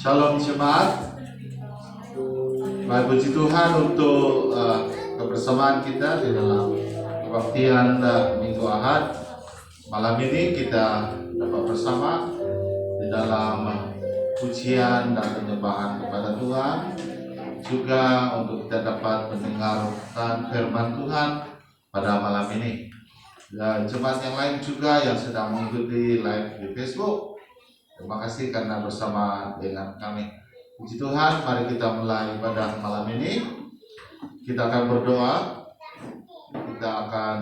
Shalom jemaat. Baik, puji Tuhan untuk kebersamaan kita di dalam kebaktian Minggu Ahad. Malam ini kita dapat bersama di dalam pujian dan penyembahan kepada Tuhan, juga untuk kita dapat mendengarkan firman Tuhan pada malam ini. Dan jemaat yang lain juga yang sedang mengikuti live di Facebook, terima kasih karena bersama dengan kami. Puji Tuhan, mari kita mulai ibadah malam ini. Kita akan berdoa. Kita akan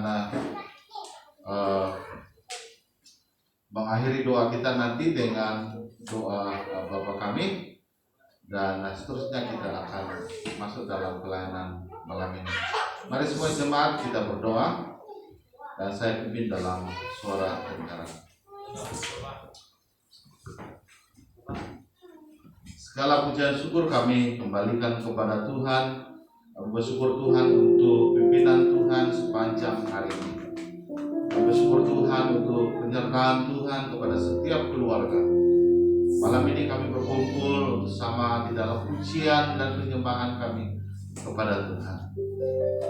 mengakhiri doa kita nanti dengan doa Bapa kami, dan seterusnya kita akan masuk dalam pelayanan malam ini. Mari semua jemaat kita berdoa, dan saya pimpin dalam suara kedengaran. Segala pujian syukur kami kembalikan kepada Tuhan. Kami bersyukur Tuhan untuk pimpinan Tuhan sepanjang hari ini. Kami bersyukur Tuhan untuk penyertaan Tuhan kepada setiap keluarga. Malam ini kami berkumpul bersama di dalam pujian dan penyembahan kami kepada Tuhan.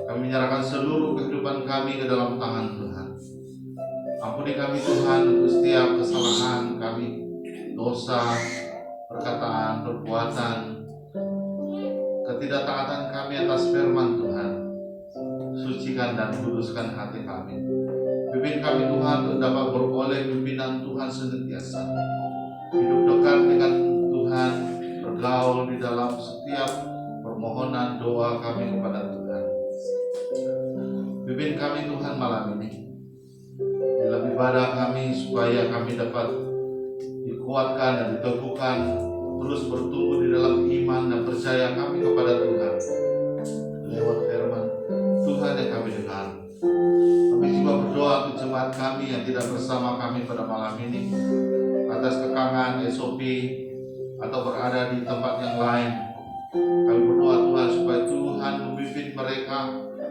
Kami menyerahkan seluruh kehidupan kami ke dalam tangan Tuhan. Ampuni kami Tuhan untuk setiap kesalahan kami, dosa, perkataan, perbuatan, ketidaktaatan kami atas firman Tuhan. Sucikan dan kuduskan hati kami. Pimpin kami Tuhan untuk dapat beroleh pimpinan Tuhan senantiasa. Hidup dekat dengan Tuhan, bergaul di dalam setiap permohonan doa kami kepada Tuhan. Pimpin kami Tuhan malam ini dalam ibadah kami, supaya kami dapat dikuatkan dan diteguhkan, terus bertumbuh di dalam iman dan percaya kami kepada Tuhan lewat firman Tuhan yang kami dengar. Kami juga berdoa untuk jemaat kami yang tidak bersama kami pada malam ini atas kekangan SOP atau berada di tempat yang lain. Kami berdoa Tuhan supaya Tuhan memimpin mereka,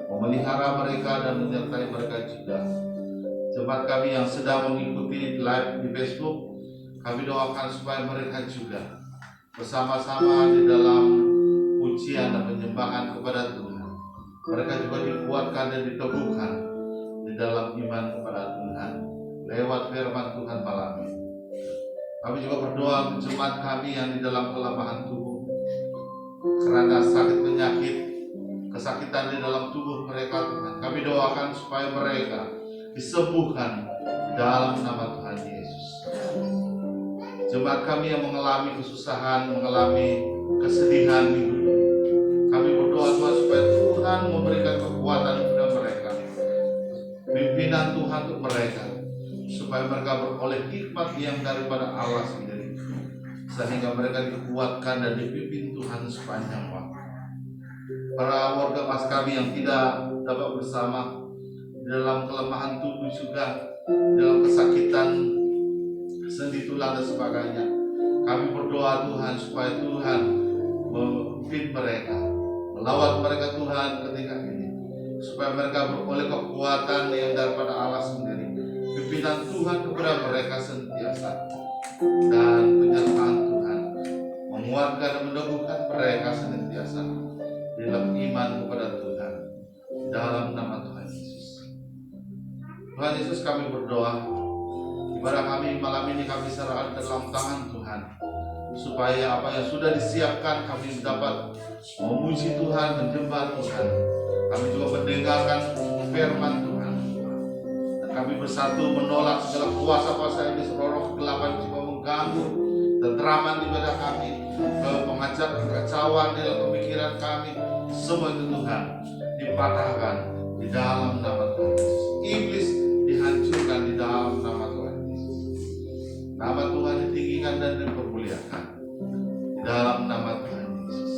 memelihara mereka dan menyertai mereka juga. Jemaat kami yang sedang mengikuti live di Facebook, kami doakan supaya mereka juga bersama-sama di dalam pujian dan penyembahan kepada Tuhan. Mereka juga dikuatkan dan diteguhkan di dalam iman kepada Tuhan lewat firman Tuhan malam ini. Kami juga berdoa untuk jemaat kami yang di dalam kelemahan tubuh karena sakit penyakit, kesakitan di dalam tubuh mereka Tuhan. Kami doakan supaya mereka disembuhkan dalam nama Tuhan Yesus. Jemaat kami yang mengalami kesusahan, mengalami kesedihan minggu ini, kami berdoa Tuhan supaya Tuhan memberikan kekuatan kepada mereka, pimpinan Tuhan untuk mereka, supaya mereka beroleh hikmat yang daripada Allah sendiri, sehingga mereka dikuatkan dan dipimpin Tuhan sepanjang waktu. Para warga mas kami yang tidak dapat bersama dalam kelemahan tubuh juga, dalam kesakitan sendi tulang dan sebagainya, kami berdoa Tuhan supaya Tuhan memimpin mereka, melawat mereka Tuhan ketika ini, supaya mereka beroleh kekuatan yang daripada Allah sendiri, pimpinan Tuhan kepada mereka senantiasa, dan penyertaan Tuhan menguatkan dan meneguhkan mereka senantiasa dalam iman kepada Tuhan, dalam nama Tuhan Yesus. Tuhan Yesus, kami berdoa, ibadah kami malam ini kami serahkan ke dalam tangan Tuhan, supaya apa yang sudah disiapkan kami dapat memuji Tuhan, menyembah Tuhan. Kami juga mendengarkan firman Tuhan, dan kami bersatu menolak segala kuasa-kuasa yang roh kegelapan juga mengganggu tenteraman ibadah kami, pengajaran kekacauan dalam pemikiran kami. Semua itu Tuhan dipatahkan di dalam nama Tuhan Yesus. Iblis dihancurkan di dalam nama Tuhan Yesus. Nama Tuhan ditinggikan dan dipermuliakan di dalam nama Tuhan Yesus.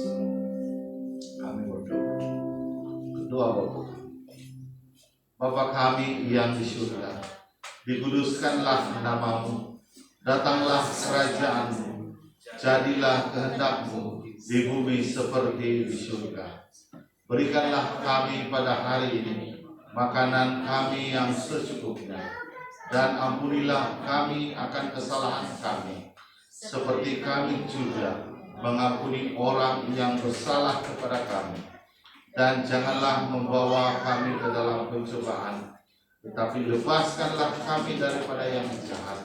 Kami berdoa. Berdoa Bapa. Bapa kami yang di surga, dikuduskanlah namamu, datanglah kerajaanmu, jadilah kehendakmu di bumi seperti di surga. Berikanlah kami pada hari ini makanan kami yang secukupnya, dan ampunilah kami akan kesalahan kami, seperti kami juga mengampuni orang yang bersalah kepada kami. Dan janganlah membawa kami ke dalam pencobaan, tetapi lepaskanlah kami daripada yang jahat.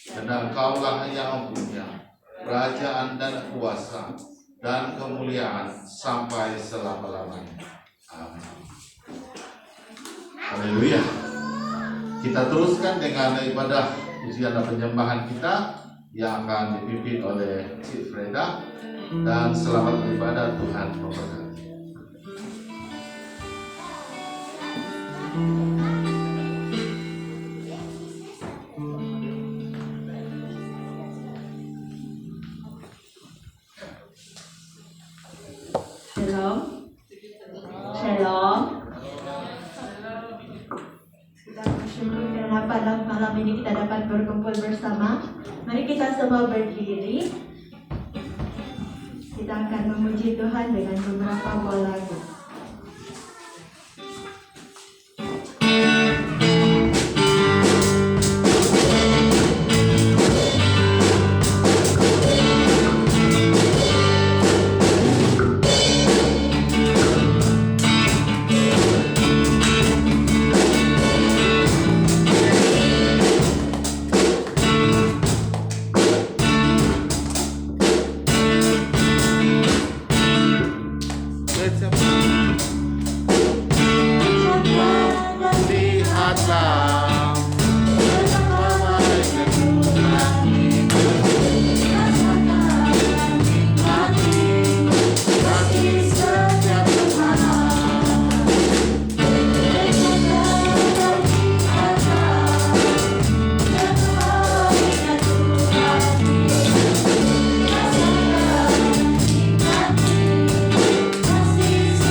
Karena Engkaulah yang mempunyai kerajaan dan kuasa dan kemuliaan sampai selama-lamanya. Amin. Haleluya. Kita teruskan dengan ibadah pujian dan penyembahan kita yang akan dipimpin oleh Cik Freda, dan selamat beribadah. Tuhan memberkati. Shalom. Shalom. Kita bersyukur karena pada malam ini kita dapat berkumpul bersama. Mari kita semua berdiri. Kita akan memuji Tuhan dengan beberapa buah lagu. Kasih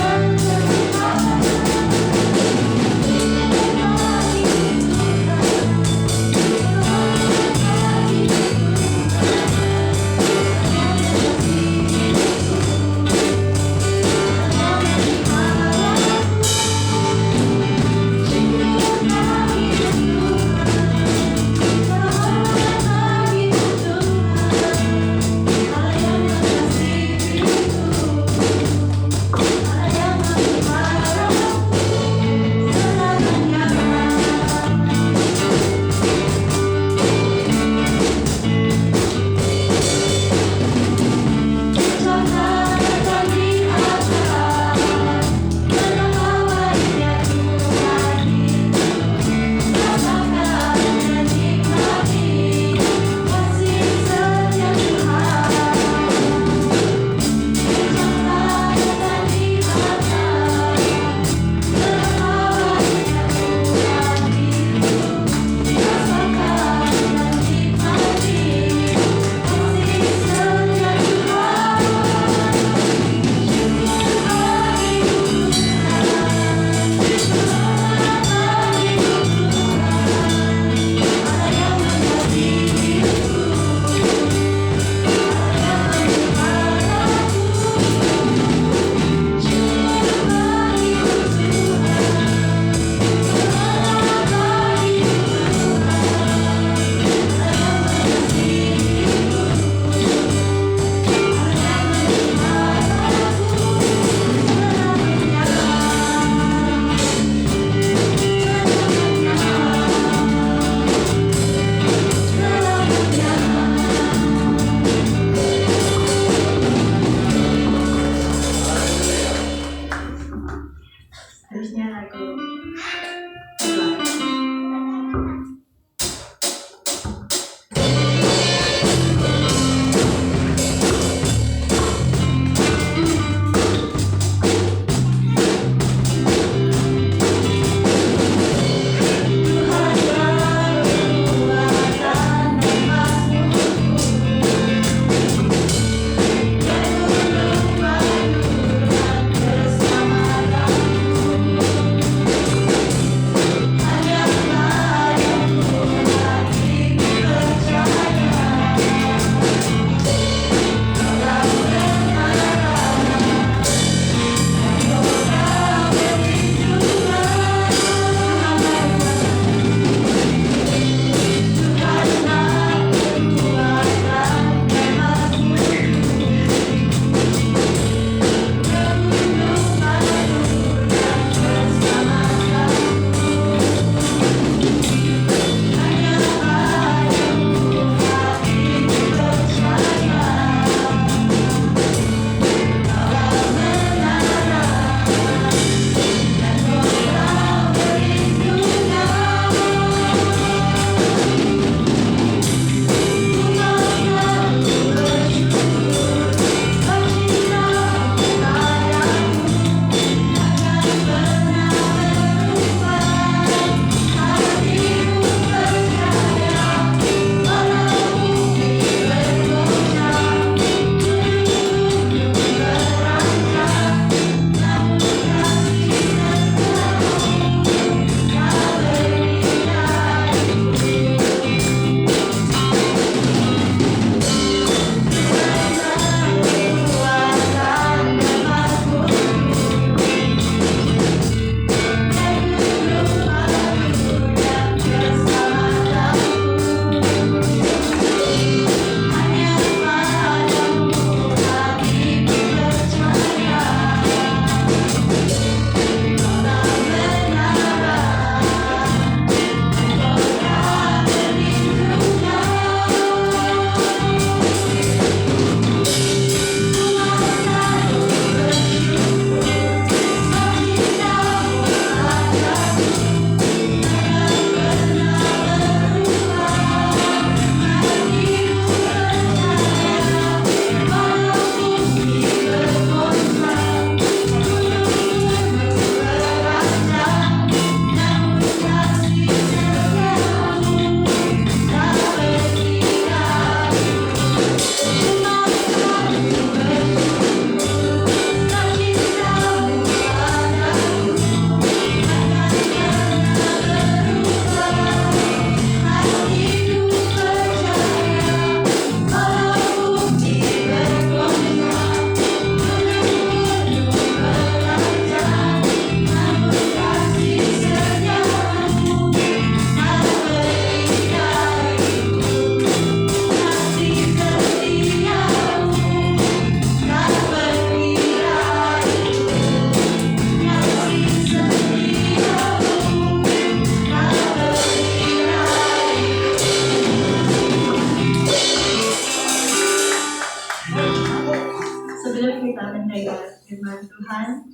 Sebelum kita mendengar firman Tuhan,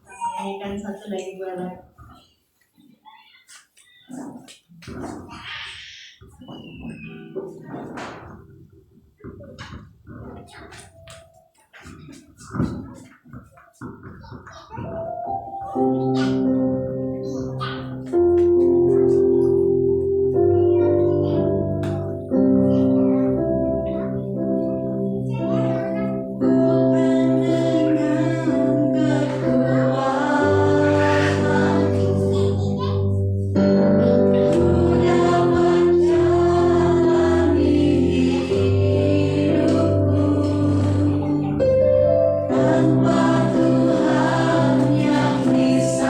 menyanyikan satu lagi buah lagu. Tanpa Tuhan yang bisa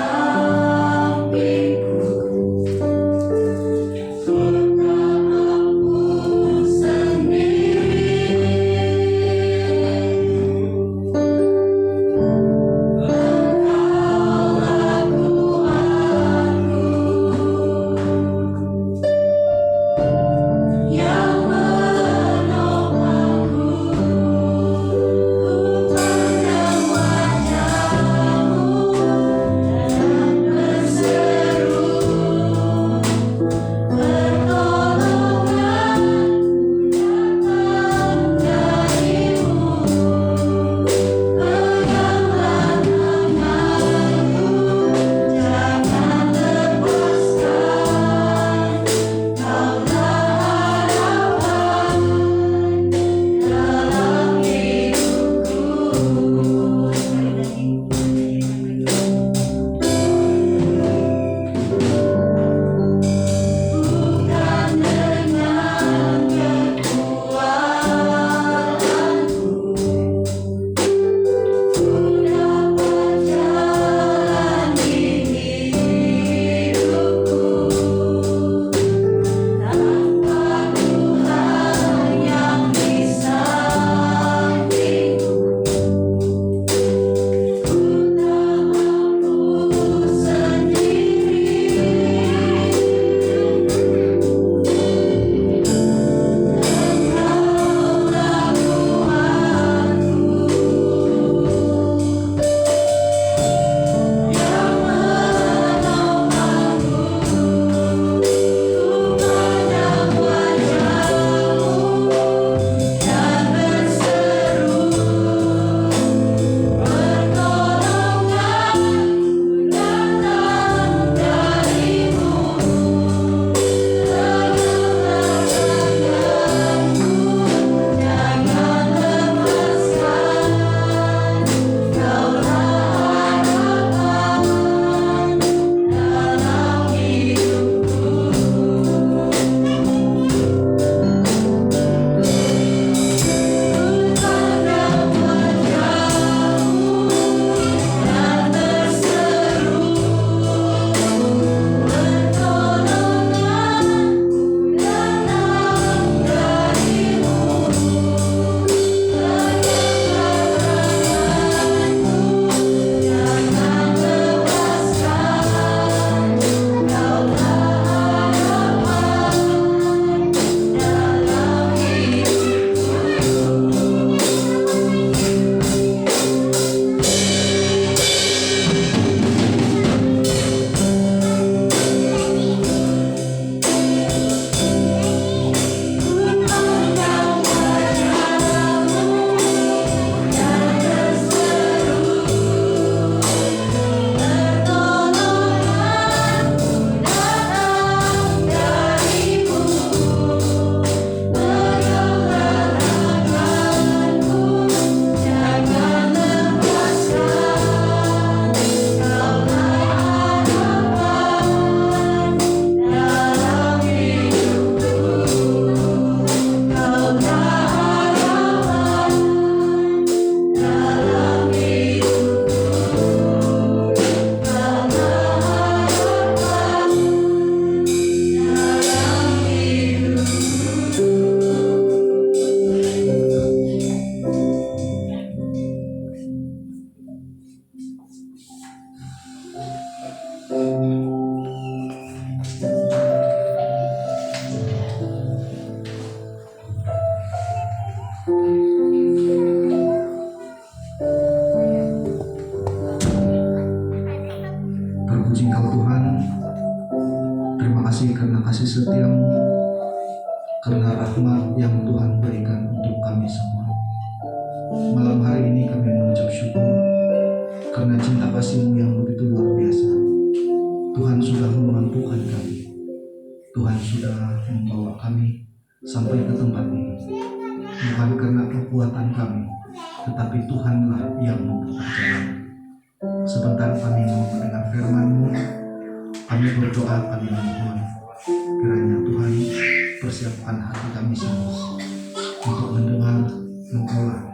Malam hari ini kami mengucap syukur karena cinta kasih-Mu yang begitu luar biasa. Tuhan sudah memampukan kami. Tuhan sudah membawa kami sampai ke tempat ini. Bukan karena kekuatan kami, tetapi Tuhanlah yang membuka jalan. Sebentar kami mau mendengar firman-Mu, kami berdoa, kami memohon kiranya Tuhan persiapkan hati kami semua untuk mendengar, mengolah,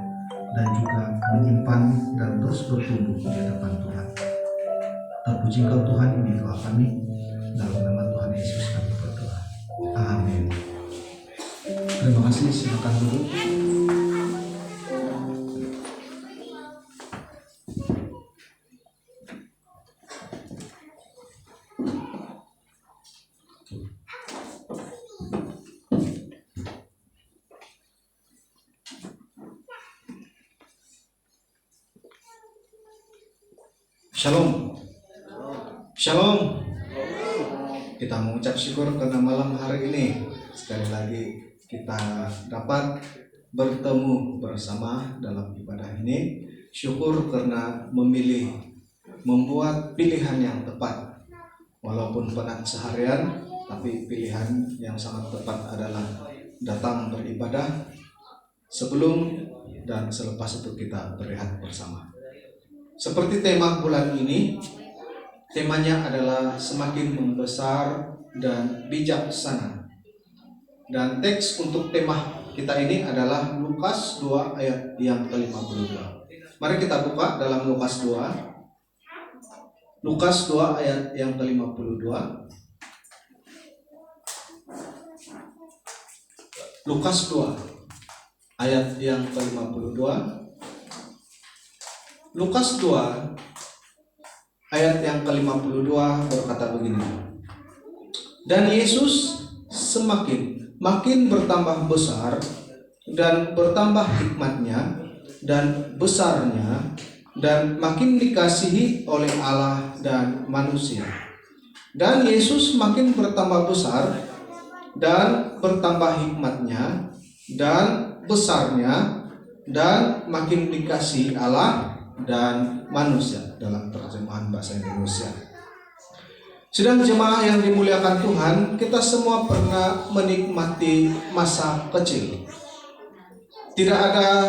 dan juga menyimpan dan terus bertumbuh di hadapan Tuhan. Terpuji Engkau Tuhan, ini doa kami, dalam nama Tuhan Yesus kami berdoa. Amin. Terima kasih, silakan duduk. Shalom. Shalom. Kita mengucap syukur karena malam hari ini sekali lagi kita dapat bertemu bersama dalam ibadah ini. Syukur karena membuat pilihan yang tepat. Walaupun penat seharian, tapi pilihan yang sangat tepat adalah datang beribadah sebelum dan selepas itu kita berehat bersama. Seperti tema bulan ini, temanya adalah semakin membesar dan bijaksana. Dan teks untuk tema kita ini adalah Lukas 2 ayat yang ke-52. Mari kita buka dalam Lukas 2. Lukas 2 ayat yang ke-52. Lukas 2 ayat yang ke-52. Lukas 2 ayat yang ke-52 berkata begini. Dan Yesus makin bertambah besar dan bertambah hikmatnya dan besarnya dan makin dikasihi oleh Allah dan manusia. Dan Yesus makin bertambah besar dan bertambah hikmatnya dan besarnya dan makin dikasihi Allah dan manusia, dalam terjemahan bahasa Indonesia. Sedang jemaah yang dimuliakan Tuhan, kita semua pernah menikmati masa kecil. Tidak ada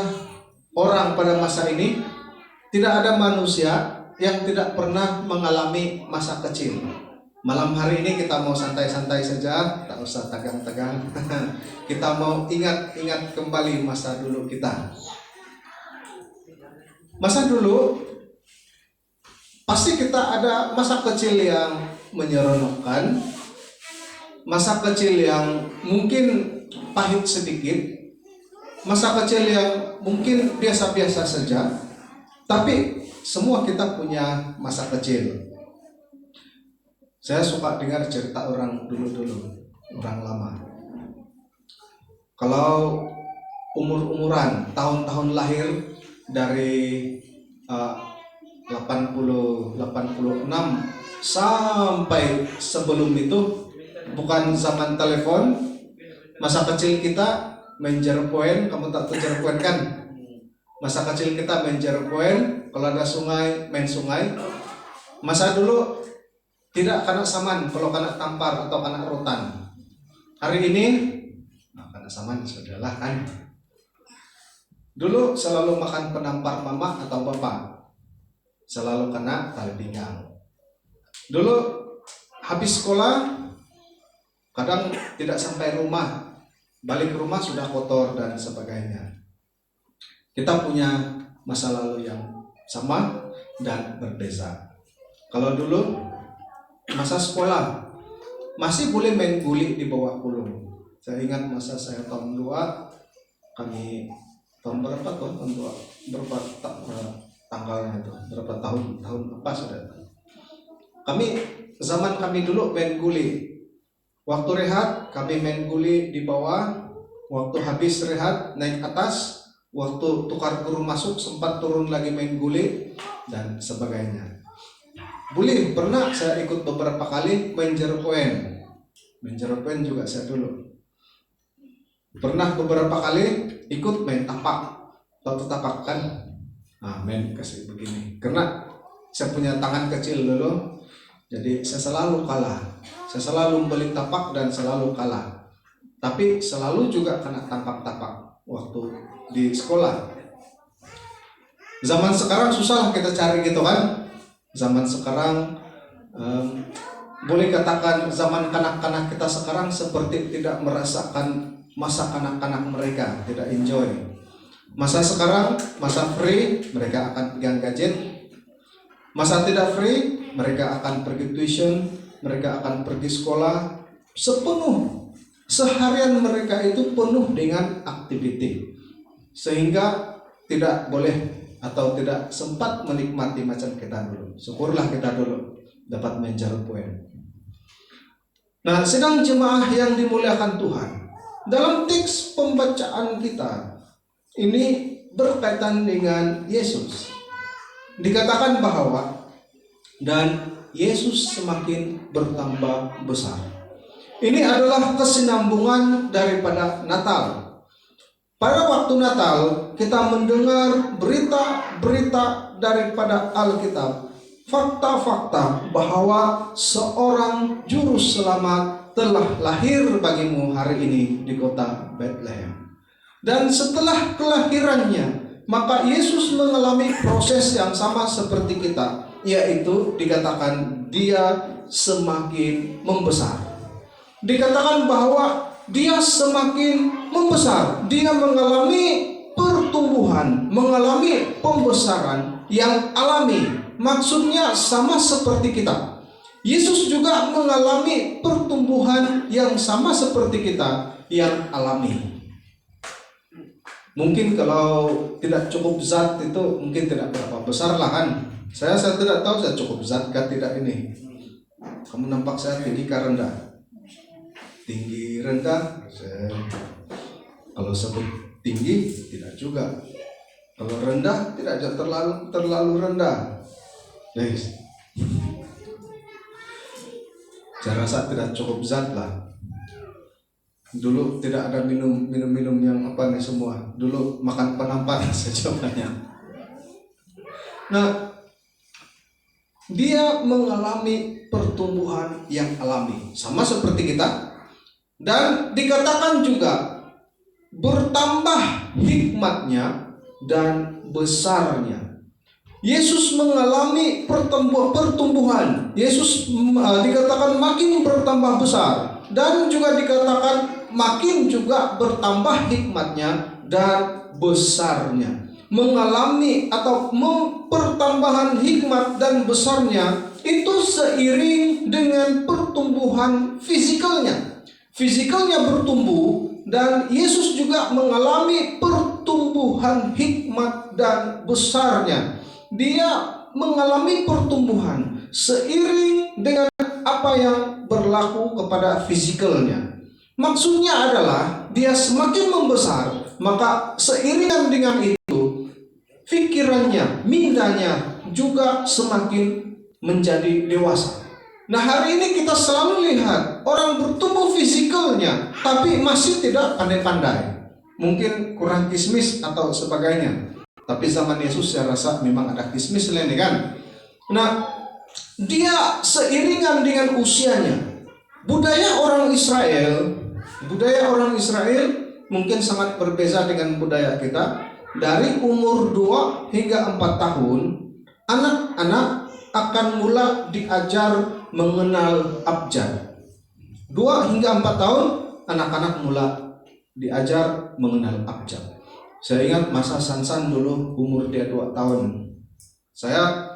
orang pada masa ini, tidak ada manusia yang tidak pernah mengalami masa kecil. Malam hari ini kita mau santai-santai saja, tak usah tegang-tegang. Kita mau ingat-ingat kembali masa dulu kita. Masa dulu pasti kita ada masa kecil yang menyeronokkan, masa kecil yang mungkin pahit sedikit, masa kecil yang mungkin biasa-biasa saja, tapi semua kita punya masa kecil. Saya suka dengar cerita orang dulu-dulu, orang lama. Kalau umur-umuran, tahun-tahun lahir dari 86 sampai sebelum itu, bukan zaman telepon, masa kecil kita main jarpoen. Kamu tak tahu jarpoen kan? Masa kecil kita main jarpoen, kalau ada sungai main sungai. Masa dulu tidak kena saman, kalau kena tampar atau kena rotan. Hari ini kena saman sudahlah kan. Dulu selalu makan penampar mama atau bapak, selalu kena tali pinggang. Dulu habis sekolah kadang tidak sampai rumah, balik ke rumah sudah kotor dan sebagainya. Kita punya masa lalu yang sama dan berbeza. Kalau dulu masa sekolah masih boleh main guli di bawah kulung. Saya ingat masa saya tahun 2, kami tahun berapa tuh? Tahun 2 berapa tanggalnya itu? Berapa tahun apa sudah? Zaman kami dulu main guli. Waktu rehat kami main guli di bawah. Waktu habis rehat naik atas. Waktu tukar guru masuk sempat turun lagi main guli dan sebagainya. Boleh, pernah saya ikut beberapa kali main jarpoen. Main jarpoen juga saya dulu. Pernah beberapa kali ikut main tapak. Tahu tapak kan? Amin, kasih begini. Karena saya punya tangan kecil dulu, jadi saya selalu kalah. Saya selalu beli tapak dan selalu kalah. Tapi selalu juga kena tapak-tapak waktu di sekolah. Zaman sekarang susah kita cari gitu kan? Zaman sekarang boleh katakan zaman kanak-kanak kita sekarang seperti tidak merasakan masa kanak-kanak mereka, tidak enjoy. Masa sekarang, masa free, mereka akan pegang gadget. Masa tidak free, mereka akan pergi tuition, mereka akan pergi sekolah. Seharian mereka itu penuh dengan aktiviti. Sehingga tidak boleh atau tidak sempat menikmati macam kita dulu. Syukurlah kita dulu dapat menjadi poin. Nah, sedang jemaah yang dimuliakan Tuhan, dalam teks pembacaan kita ini berkaitan dengan Yesus. Dikatakan bahwa dan Yesus semakin bertambah besar. Ini adalah kesinambungan daripada Natal. Pada waktu Natal kita mendengar berita-berita daripada Alkitab, fakta-fakta bahwa seorang juru selamat telah lahir bagimu hari ini di kota Bethlehem. Dan setelah kelahirannya, maka Yesus mengalami proses yang sama seperti kita, yaitu dikatakan dia semakin membesar. Dikatakan bahwa dia semakin membesar, dia mengalami pertumbuhan, mengalami pembesaran yang alami. Maksudnya sama seperti kita. Yesus juga mengalami pertumbuhan yang sama seperti kita, yang alami. Mungkin kalau tidak cukup zat itu mungkin tidak berapa besar lahan. Saya tidak tahu saya cukup zat kah tidak ini. Kamu nampak saya tinggi kah rendah? Tinggi rendah. Kalau sebut tinggi tidak juga. Kalau rendah tidak terlalu rendah. Guys. Saya rasa tidak cukup zat lah. Dulu tidak ada minum yang apa nih semua. Dulu makan penampan saja banyak. Nah, dia mengalami pertumbuhan yang alami, sama seperti kita. Dan dikatakan juga bertambah hikmatnya dan besarnya. Yesus mengalami pertumbuhan. Yesus dikatakan makin bertambah besar. Dan juga dikatakan makin juga bertambah hikmatnya dan besarnya. Mengalami atau pertambahan hikmat dan besarnya itu seiring dengan pertumbuhan fisikalnya. Fisikalnya bertumbuh dan Yesus juga mengalami pertumbuhan hikmat dan besarnya. Dia mengalami pertumbuhan seiring dengan apa yang berlaku kepada fisikalnya. Maksudnya adalah dia semakin membesar, maka seiringan dengan itu pikirannya, mindanya juga semakin menjadi dewasa. Nah, hari ini kita selalu lihat orang bertumbuh fisikalnya tapi masih tidak pandai-pandai. Mungkin kurang kismis atau sebagainya. Tapi zaman Yesus saya rasa memang ada kismis lain kan. Nah, dia seiringan dengan usianya. Budaya orang Israel mungkin sangat berbeza dengan budaya kita. Dari umur 2 hingga 4 tahun, anak-anak akan mula diajar mengenal abjad. 2 hingga 4 tahun, anak-anak mula diajar mengenal abjad. Saya ingat masa Sansan dulu, umur dia 2 tahun. Saya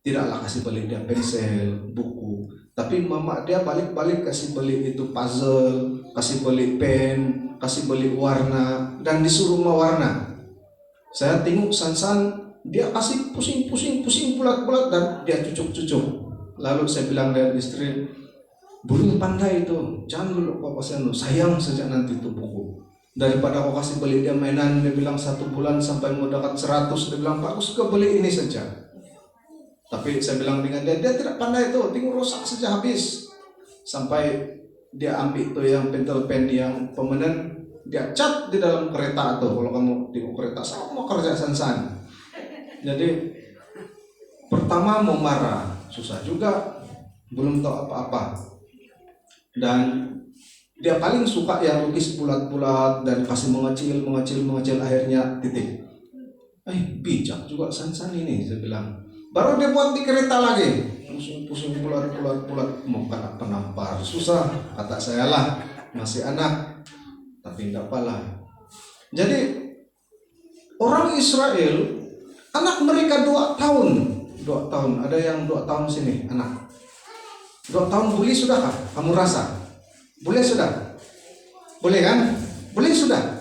tidaklah kasih beli dia pensel, buku, tapi mama dia balik-balik kasih beli itu puzzle, kasih beli pen, kasih beli warna, dan disuruh mewarna. Saya tengok Sansan, dia kasih pusing bulat-bulat dan dia cucuk-cucuk. Lalu saya bilang dengan istri, belum pandai itu, jangan dulu kau kasih sayang saja nanti itu buku. Daripada kau kasih beli dia mainan, dia bilang 1 bulan sampai mau dekat 100, dia bilang bagus ke beli ini saja. Tapi saya bilang dengan dia tidak pandai itu, tinggal rusak saja habis. Sampai dia ambil itu yang pentel pen yang permanen, dia cat di dalam kereta tuh. Kalau kamu tengok kereta sama kerja san-san. Jadi pertama mau marah, susah juga, belum tahu apa-apa. Dan dia paling suka yang lukis bulat-bulat dan kasih mengecil, akhirnya titik. Bijak juga san-san ini, saya bilang. Baru dia buat di kereta lagi, pusing bulat, mau kena penampar, susah, kata saya lah, masih anak, tapi enggak apalah. Jadi orang Israel, anak mereka 2 tahun, ada yang 2 tahun sini, anak 2 tahun boleh sudahkah? Kamu rasa? Boleh sudah? Boleh kan? Boleh sudah.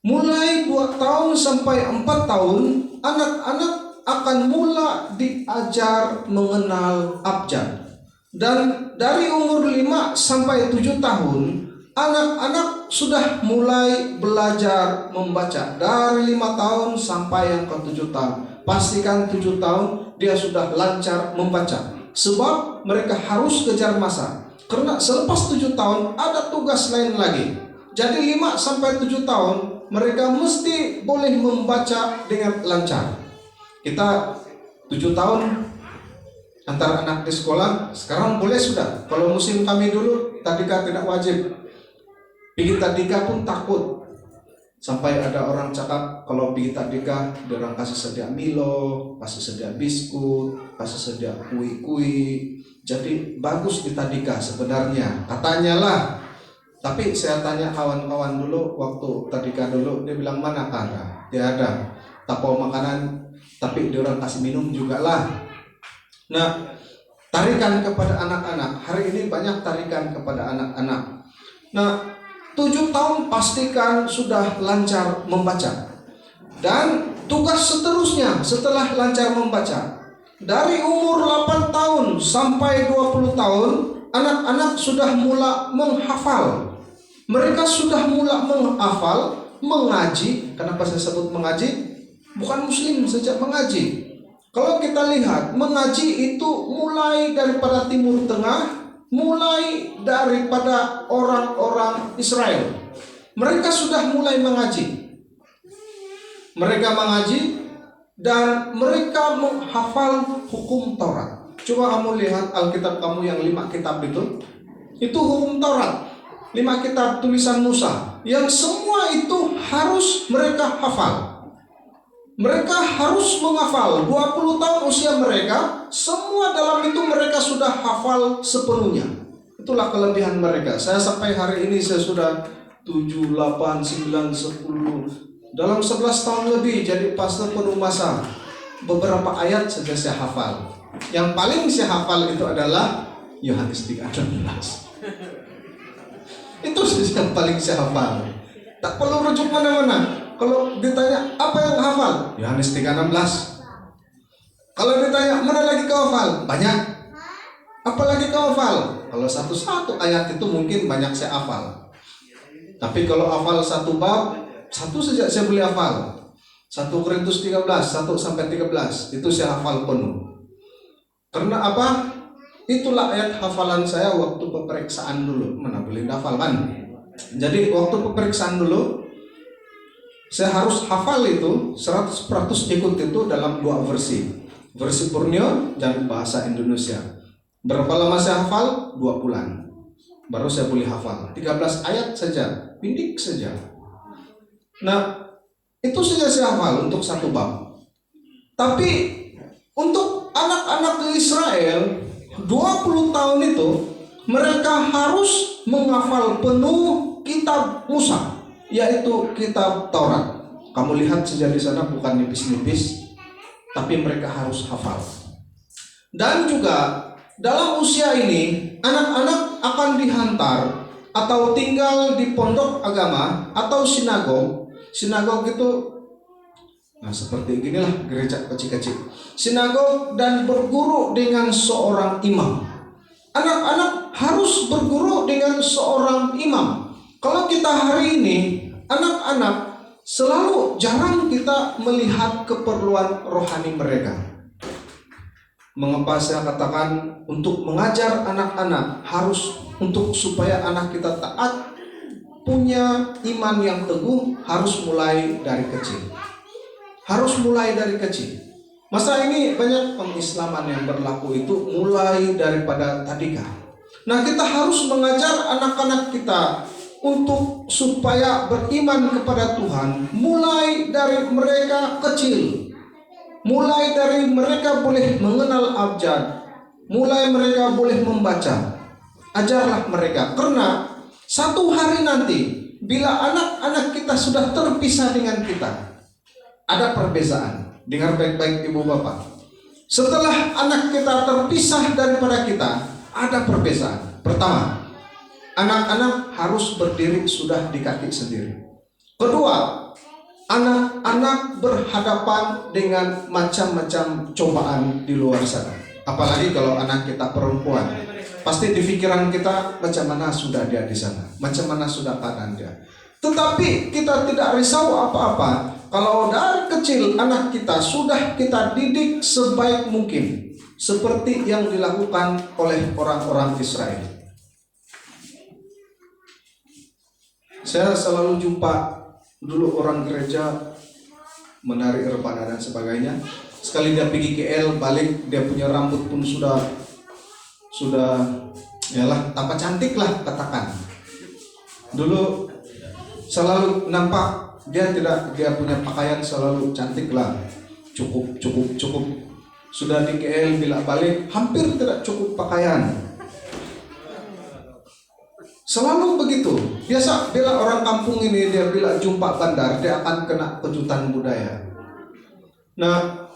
Mulai 2 tahun sampai 4 tahun, anak-anak akan mula diajar mengenal abjad. Dan dari umur 5 sampai 7 tahun, anak-anak sudah mulai belajar membaca. Dari 5 tahun sampai yang ke 7 tahun. Pastikan 7 tahun dia sudah lancar membaca. Sebab mereka harus kejar masa. Karena selepas 7 tahun ada tugas lain lagi. Jadi 5 sampai 7 tahun mereka mesti boleh membaca dengan lancar. Kita 7 tahun antar anak di sekolah, sekarang boleh sudah. Kalau musim kami dulu tadika tidak wajib. Pergi tadika pun takut. Sampai ada orang cakap kalau pergi tadika dia orang kasih sedia Milo, kasih sedia biskut, kasih sedia kui-kui. Jadi bagus di tadika sebenarnya, katanya lah. Tapi saya tanya kawan-kawan dulu waktu tadika dulu, dia bilang mana ada? Tiada. Tapau makanan, tapi dia orang kasih minum juga lah. Nah, tarikan kepada anak-anak. Hari ini banyak tarikan kepada anak-anak. Nah, 7 tahun pastikan sudah lancar membaca. Dan tugas seterusnya setelah lancar membaca, dari umur 8 tahun sampai 20 tahun, anak-anak sudah mula menghafal. Mereka sudah mula menghafal, mengaji. Kenapa saya sebut mengaji? Bukan muslim sejak mengaji. Kalau kita lihat, mengaji itu mulai daripada Timur Tengah, mulai daripada orang-orang Israel. Mereka sudah mulai mengaji. Mereka mengaji dan mereka menghafal hukum Taurat. Coba kamu lihat Alkitab kamu yang 5 kitab itu hukum Taurat. 5 kitab tulisan Musa, yang semua itu harus mereka hafal. Mereka harus menghafal. 20 tahun usia mereka, semua dalam itu mereka sudah hafal sepenuhnya. Itulah kelebihan mereka. Saya sampai hari ini saya sudah 7, 8, 9, 10. Dalam 11 tahun lebih jadi pastor penuh masa. Beberapa ayat saja saya hafal. Yang paling saya hafal itu adalah Yohanes 3:16. Itu saja yang paling saya hafal. Tak perlu rujuk mana-mana. Kalau ditanya apa yang hafal? Yohanes 3:16. Kalau ditanya mana lagi kau hafal? Banyak. Apa lagi kau hafal? Kalau satu ayat itu mungkin banyak saya hafal. Tapi kalau hafal satu bab, satu saja saya boleh hafal. 1 Korintus 13, 1 sampai 13 itu saya hafal penuh. Karena apa? Itulah ayat hafalan saya waktu peperiksaan dulu. Mana boleh hafal kan? Jadi waktu peperiksaan dulu saya harus hafal itu 100% ikut itu dalam 2 versi. Versi Borneo dan bahasa Indonesia. Berapa lama saya hafal? 2 bulan. Baru saya boleh hafal 13 ayat saja, pindik saja. Nah, itu saja saya hafal untuk 1 bab. Tapi untuk anak-anak Israel 20 tahun itu mereka harus menghafal penuh kitab Musa, yaitu kitab Taurat. Kamu lihat saja di sana bukan nipis-nipis, tapi mereka harus hafal. Dan juga dalam usia ini anak-anak akan dihantar atau tinggal di pondok agama atau sinagog. Sinagog itu seperti inilah gereja kecil-kecil. Sinagog dan berguru dengan seorang imam. Anak-anak harus berguru dengan seorang imam. Kalau kita hari ini anak-anak selalu jarang kita melihat keperluan rohani mereka. Mengapa saya katakan untuk mengajar anak-anak harus supaya anak kita taat, punya iman yang teguh harus mulai dari kecil. Harus mulai dari kecil. Masa ini banyak pengislaman yang berlaku itu mulai daripada tadika. Nah, kita harus mengajar anak-anak kita untuk supaya beriman kepada Tuhan mulai dari mereka kecil. Mulai dari mereka boleh mengenal abjad, mulai mereka boleh membaca. Ajarlah mereka, karena satu hari nanti bila anak-anak kita sudah terpisah dengan kita, ada perbezaan. Dengar baik-baik ibu bapak. Setelah anak kita terpisah daripada kita, ada perbezaan. Pertama, anak-anak harus berdiri sudah di kaki sendiri. Kedua, anak-anak berhadapan dengan macam-macam cobaan di luar sana. Apalagi kalau anak kita perempuan, pasti di pikiran kita macam mana sudah dia di sana, macam mana sudah keadaan dia. Tetapi kita tidak risau apa-apa kalau dari kecil anak kita sudah kita didik sebaik mungkin, seperti yang dilakukan oleh orang-orang Israel. Saya selalu jumpa dulu orang gereja menari rebana dan sebagainya. Sekali dia pergi KL balik, dia punya rambut pun sudah yalah tampak cantik lah katakan. Dulu selalu nampak dia punya pakaian selalu cantik lah, cukup. Sudah di KL bila balik hampir tidak cukup pakaian. Selalu begitu. Biasa bila orang kampung ini dia bila jumpa bandar dia akan kena kejutan budaya. Nah,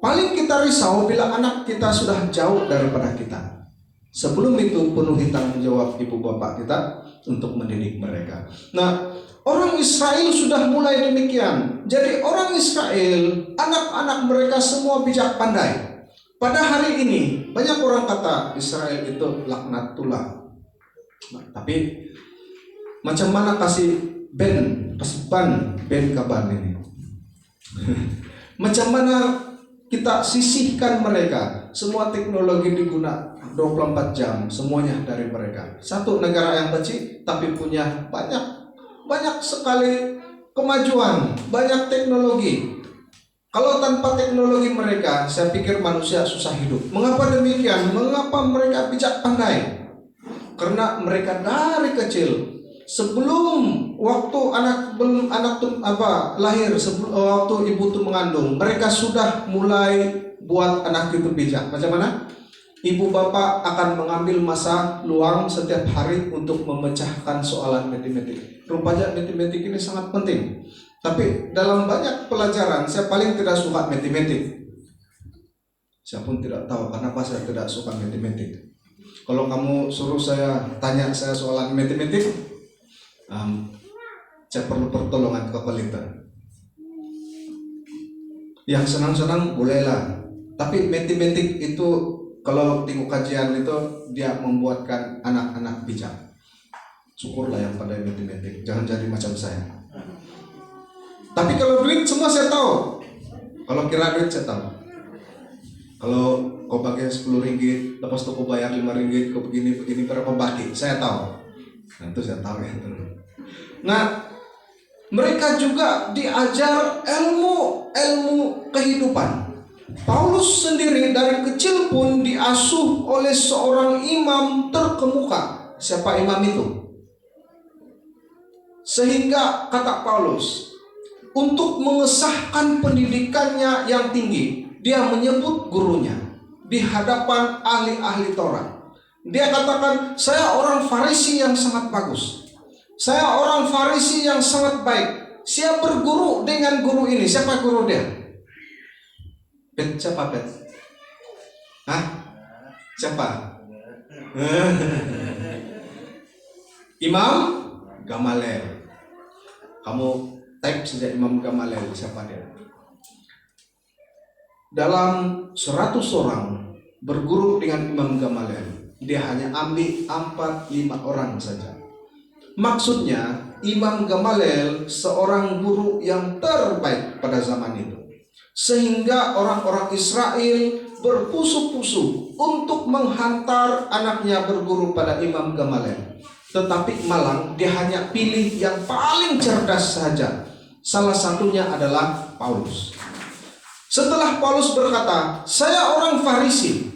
paling kita risau bila anak kita sudah jauh daripada kita. Sebelum itu penuhi tanggung jawab ibu bapak kita untuk mendidik mereka. Nah, orang Israel sudah mulai demikian. Jadi orang Israel, anak-anak mereka semua bijak pandai. Pada hari ini banyak orang kata Israel itu laknatullah. Nah, tapi macam mana kasih ban kabar ini? Macam mana kita sisihkan mereka? Semua teknologi digunakan 24 jam, semuanya dari mereka. Satu negara yang kecil tapi punya banyak sekali kemajuan, banyak teknologi. Kalau tanpa teknologi mereka, saya pikir manusia susah hidup. Mengapa demikian? Mengapa mereka bijak pandai? Karena mereka dari kecil, sebelum waktu lahir, waktu ibu itu mengandung, mereka sudah mulai buat anak itu bijak. Macam mana? Ibu bapak akan mengambil masa luang setiap hari untuk memecahkan soalan matematik. Rupanya matematik ini sangat penting. Tapi dalam banyak pelajaran saya paling tidak suka matematik. Saya pun tidak tahu kenapa saya tidak suka matematik. Kalau kamu suruh tanya saya soalan matematik, saya perlu pertolongan ke Pelita. Yang senang-senang bolehlah. Tapi matematik itu kalau tengok kajian itu dia membuatkan anak-anak bijak. Syukurlah yang pandai matematik, jangan jadi macam saya. Tapi kalau duit semua saya tahu. Kalau kira duit saya tahu. Kalau kau pakai 10 ringgit, lepas itu kau bayar 5 ringgit, kau begini berapa bagi, saya tahu. Nah, itu saya tahu ya. Nah, mereka juga diajar ilmu kehidupan. Paulus sendiri dari kecil pun diasuh oleh seorang imam terkemuka. Siapa imam itu? Sehingga kata Paulus, untuk mengesahkan pendidikannya yang tinggi, dia menyebut gurunya di hadapan ahli-ahli Taurat. Dia katakan, saya orang Farisi yang sangat bagus. Saya orang Farisi yang sangat baik. Saya berguru dengan guru ini. Siapa guru dia? Siapa Bet? Hah? Siapa? Imam Gamaliel. Kamu type saja Imam Gamaliel, siapa dia? Dalam 100 orang berguru dengan Imam Gamaliel, dia hanya ambil 4-5 orang saja. Maksudnya Imam Gamaliel seorang guru yang terbaik pada zaman itu. Sehingga orang-orang Israel berpusu-pusu untuk menghantar anaknya berguru pada Imam Gamaliel. tetapi malang dia hanya pilih yang paling cerdas saja. Salah satunya adalah Paulus. Setelah Paulus berkata, "Saya orang Farisi,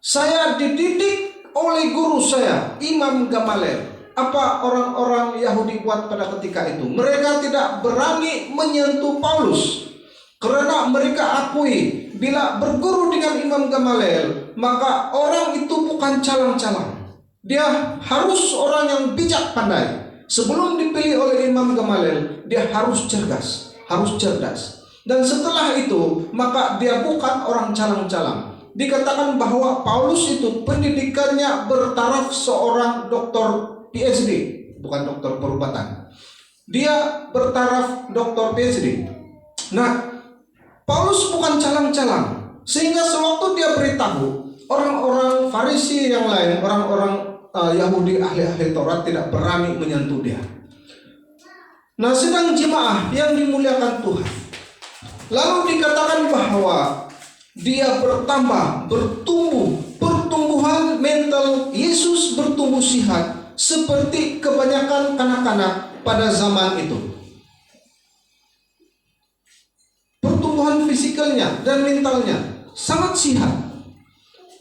saya dididik oleh guru saya, Imam Gamaliel." Apa orang-orang Yahudi buat pada ketika itu? Mereka tidak berani menyentuh Paulus, karena mereka akui bila berguru dengan Imam Gamaliel, maka orang itu bukan calang-calang. Dia harus orang yang bijak pandai. Sebelum dipilih oleh Imam Gamaliel, dia harus cerdas, harus cerdas. Dan setelah itu, maka dia bukan orang calang-calang. Dikatakan bahwa Paulus itu pendidikannya bertaraf seorang doktor PhD, bukan dokter perubatan. Dia bertaraf doktor PhD. Nah, Paulus bukan calang-calang, sehingga sewaktu dia beritahu, orang-orang Farisi yang lain, orang-orang Yahudi ahli-ahli Taurat tidak berani menyentuh dia. Nah, sedang jemaah yang dimuliakan Tuhan, lalu dikatakan bahwa dia bertambah, bertumbuh, pertumbuhan mental Yesus bertumbuh sihat seperti kebanyakan kanak-kanak pada zaman itu. Pertumbuhan fisikalnya dan mentalnya sangat sihat,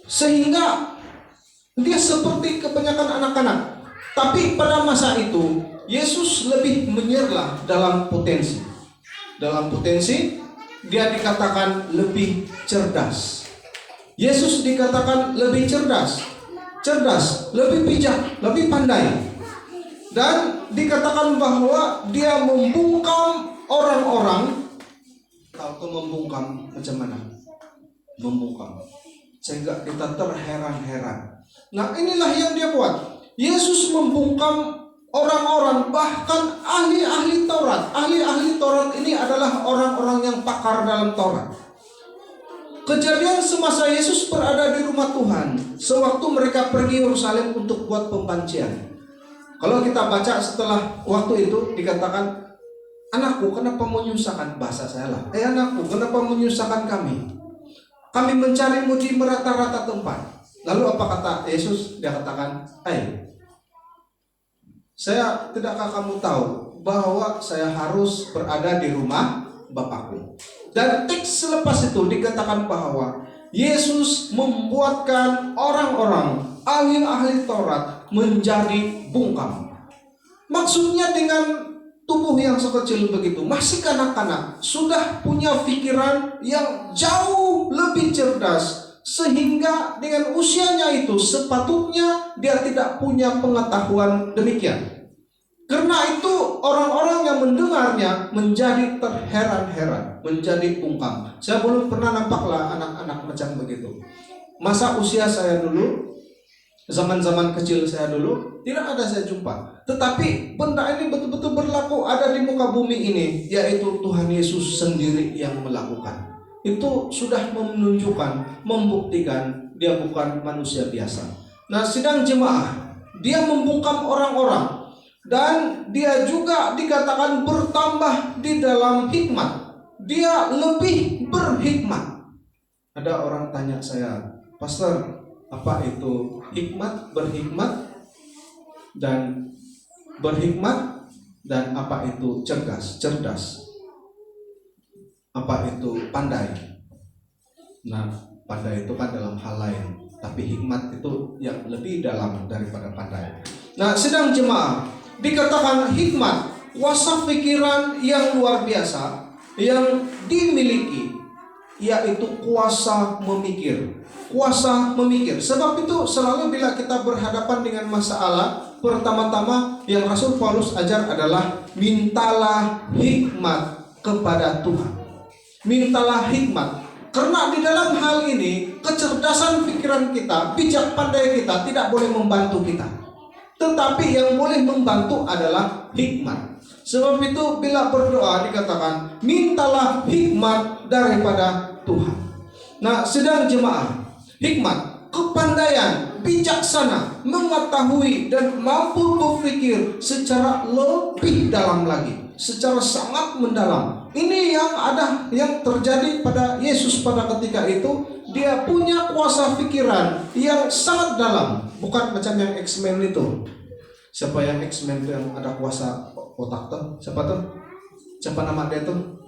sehingga dia seperti kebanyakan anak-anak. Tapi pada masa itu Yesus lebih menyerlah dalam potensi. Dalam potensi dia dikatakan lebih cerdas. Yesus dikatakan lebih cerdas, lebih bijak, lebih pandai. Dan dikatakan bahwa dia membungkam orang-orang. Tahu membungkam macam mana? Membungkam sehingga kita terheran-heran. Nah, inilah yang dia buat. Yesus membungkam orang-orang, bahkan ahli-ahli Taurat. Ahli-ahli Taurat ini adalah orang-orang yang pakar dalam Taurat. Kejadian semasa Yesus berada di rumah Tuhan, sewaktu mereka pergi Yerusalem untuk buat pembancian. Kalau kita baca setelah waktu itu dikatakan, "Anakku, kenapa menyusahkan?" Bahasa saya lah. "Anakku, kenapa menyusahkan kami? Kami mencarimu di merata-rata tempat." Lalu apa kata Yesus? Dia katakan, "Saya tidakkah kamu tahu bahwa saya harus berada di rumah Bapakku?" Dan teks selepas itu dikatakan bahwa Yesus membuatkan orang-orang ahli-ahli Taurat menjadi bungkam. Maksudnya dengan tubuh yang sekecil begitu, masih kanak-kanak, sudah punya pikiran yang jauh lebih cerdas, sehingga dengan usianya itu sepatutnya dia tidak punya pengetahuan demikian. Karena itu orang-orang yang mendengarnya menjadi terheran-heran, menjadi bungkam. Saya belum pernah nampaklah anak-anak macam begitu. Masa usia saya dulu, zaman-zaman kecil saya dulu, tidak ada saya jumpa. Tetapi benda ini betul-betul berlaku ada di muka bumi ini, yaitu Tuhan Yesus sendiri yang melakukan. Itu sudah menunjukkan, membuktikan dia bukan manusia biasa. Nah, sidang jemaah, dia membungkam orang-orang, dan dia juga dikatakan bertambah di dalam hikmat. Dia lebih berhikmat. Ada orang tanya saya, "Pastor, apa itu hikmat, berhikmat, dan berhikmat, dan apa itu cerdas? Apa itu pandai?" Nah, pandai itu kan dalam hal lain, tapi hikmat itu yang lebih dalam daripada pandai. Nah, sedang jemaah, dikatakan hikmat, kuasa pikiran yang luar biasa yang dimiliki, yaitu kuasa memikir. Kuasa memikir. Sebab itu selalu bila kita berhadapan dengan masalah, pertama-tama yang Rasul Paulus ajar adalah mintalah hikmat kepada Tuhan. Mintalah hikmat. Karena di dalam hal ini kecerdasan pikiran kita, bijak pandai kita tidak boleh membantu kita. Tetapi yang boleh membantu adalah hikmat. Sebab itu bila berdoa dikatakan mintalah hikmat daripada Tuhan. Nah, sedang jemaah, hikmat, kepandaian, bijaksana, mengetahui dan mampu berpikir secara lebih dalam lagi, secara sangat mendalam. Ini yang terjadi pada Yesus pada ketika itu. Dia punya kuasa pikiran yang sangat dalam, bukan macam yang X-Men itu. Siapa yang X-Men tuh yang ada kuasa otak tuh? Siapa tuh? Siapa nama dia tuh?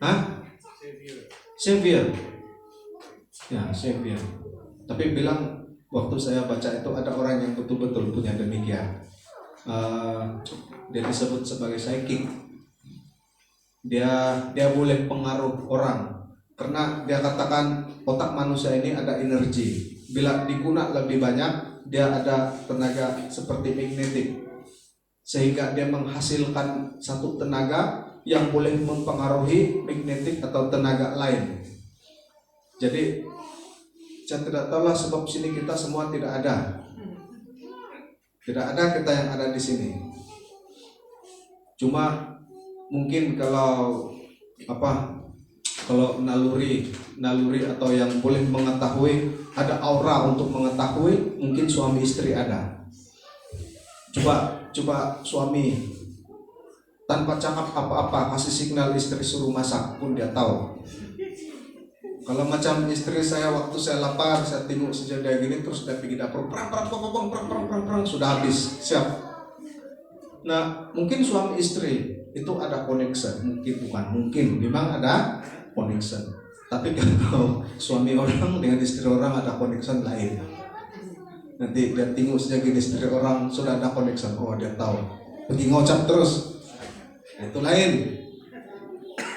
Hah? Xavier. Ya, Xavier. Tapi bilang waktu saya baca itu ada orang yang betul-betul punya demikian. Dia disebut sebagai psychic. Dia boleh pengaruh orang karena dia katakan otak manusia ini ada energi. Bila digunakan lebih banyak, dia ada tenaga seperti magnetik, sehingga dia menghasilkan satu tenaga yang boleh mempengaruhi magnetik atau tenaga lain. Jadi saya tidak tahulah sebab sini kita semua tidak ada kita yang ada di sini. Cuma mungkin kalau naluri atau yang boleh mengetahui, ada aura untuk mengetahui, mungkin suami istri ada. Coba suami tanpa cakap apa-apa kasih signal istri suruh masak pun dia tahu. Kalau macam istri saya waktu saya lapar, saya tengok sejadah gini terus dia pergi dapur, perang, sudah habis, siap. Nah, mungkin suami istri itu ada connection, mungkin memang ada connection. Tapi kalau suami orang dengan istri orang ada connection lain. Nanti dia tengok sejadah gini istri orang sudah ada connection, oh dia tahu, pergi ngocap terus, itu lain.